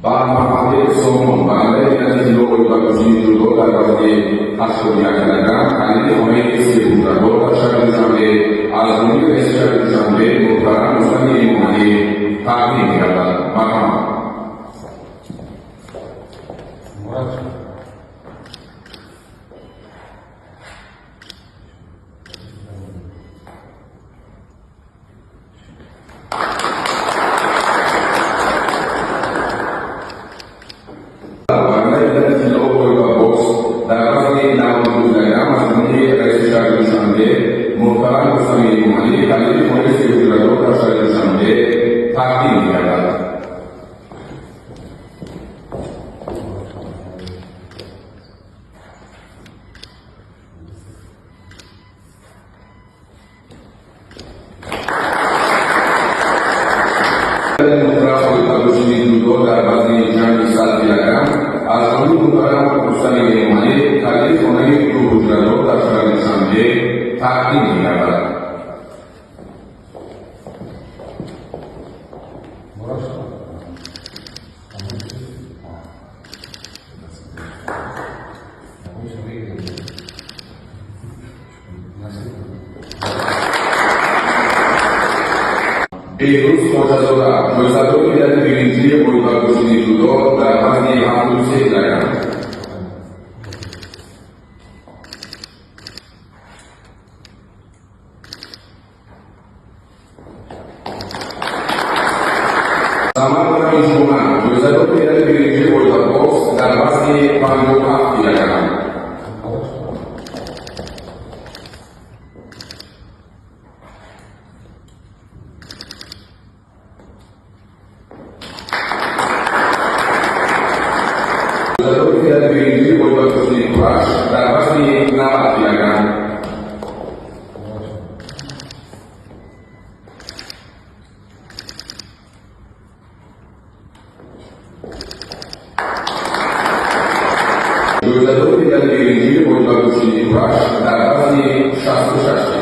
با محمد سومون برای نتیجه‌های وقتی جلو در وقتی حسابی کردن خالی همه چیزی بود و دو شهر جامعه از اونی شهر جامعه مطمئن مستنی ایمانی تقدیم کردند. مرحبا. امروز مجازاتی در بینجی مداگوشی جودو در معنی همون سه لگن. زمان را میشوند مجازاتی در بینجی مداگوش در معنی پنجم هفتی لگن. در بینجی مداگوشی کراش در معنی نهفتی لگن. در بینجی مداگوشی کراش در معنی 66